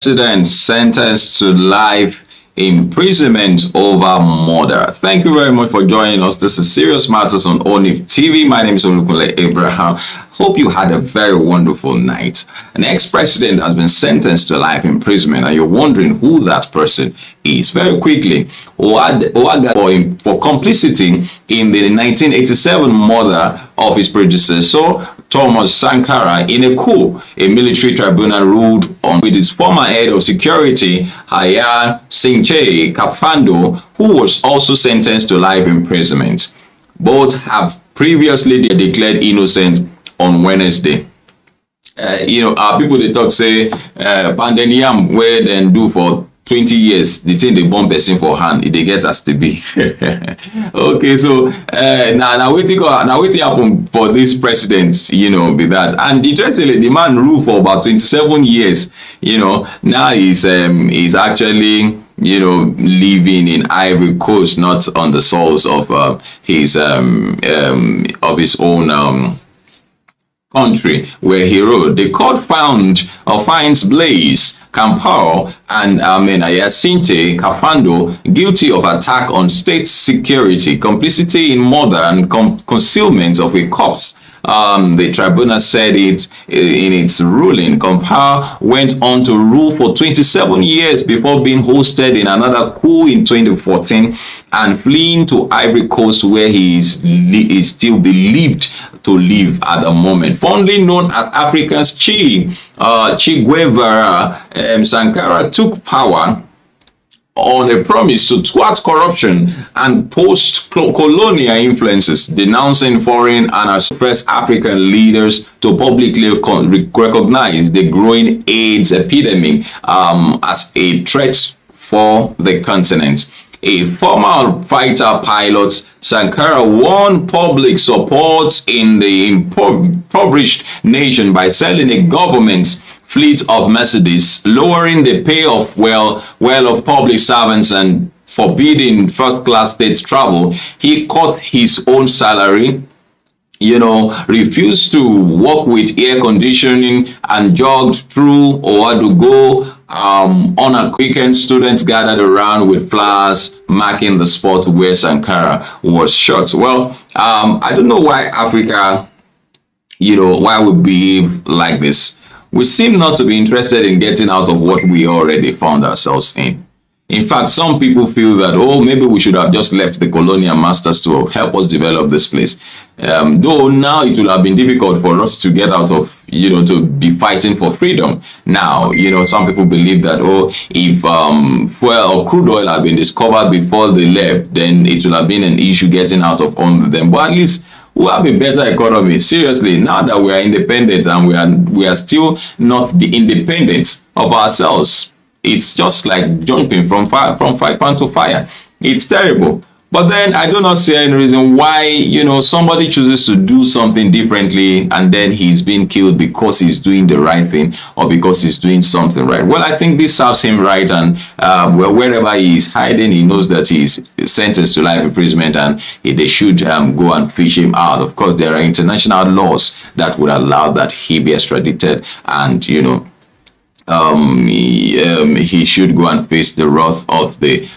President sentenced to life imprisonment over murder. Thank you very much for joining us. This is Serious Matters on ONIF TV. My name is Olukunle Abraham. Hope you had a very wonderful night. An ex-president has been sentenced to life imprisonment, and you're wondering who that person is. Very quickly, Owaga for complicity in the 1987 murder of his predecessor, Thomas Sankara, in a coup. A military tribunal ruled on with his former head of security, Haya Singche Kafando, who was also sentenced to life imprisonment. Both have previously declared innocent on Wednesday. People they talk say pandemium where then do for 20 years the thing they bomb person for hand they get as to be. Okay, so now waiting happen for this president, be that. And interestingly, the man ruled for about 27 years. Now he's actually living in Ivory Coast, not on the soils of his own country where he ruled. The court finds Blaise Compaoré and Hyacinthe Kafando guilty of attack on state security, complicity in murder, and concealment of a corpse. The tribunal said it in its ruling. Compaoré went on to rule for 27 years before being hosted in another coup in 2014 and fleeing to Ivory Coast, where he is still believed to live at the moment. Fondly known as Africa's Che Guevara, Sankara took power on a promise to thwart corruption and post-colonial influences, denouncing foreign and suppressed African leaders to publicly recognize the growing AIDS epidemic as a threat for the continent. A former fighter pilot, Sankara won public support in the impoverished nation by selling a government fleet of Mercedes, lowering the pay of well-off public servants, and forbidding first-class state travel. He cut his own salary, refused to work with air conditioning, and jogged through Ouagadougou. On a weekend, students gathered around with flowers marking the spot where Sankara was shot. Well, I don't know why Africa, why we behave like this. We seem not to be interested in getting out of what we already found ourselves in. In fact, some people feel that, maybe we should have just left the colonial masters to help us develop this place. Though now it will have been difficult for us to get out of, to be fighting for freedom. Now, some people believe that, if fuel or crude oil had been discovered before they left, then it would have been an issue getting out of under them. But at least we have a better economy. Seriously, now that we are independent and we are still not the independence of ourselves. It's just like jumping from fire pan to fire. It's terrible. But then I do not see any reason why, somebody chooses to do something differently and then he's being killed because he's doing the right thing or because he's doing something right. Well, I think this serves him right, and wherever he is hiding, he knows that he's sentenced to life imprisonment, and they should go and fish him out. Of course, there are international laws that would allow that he be extradited, and he should go and face the wrath of the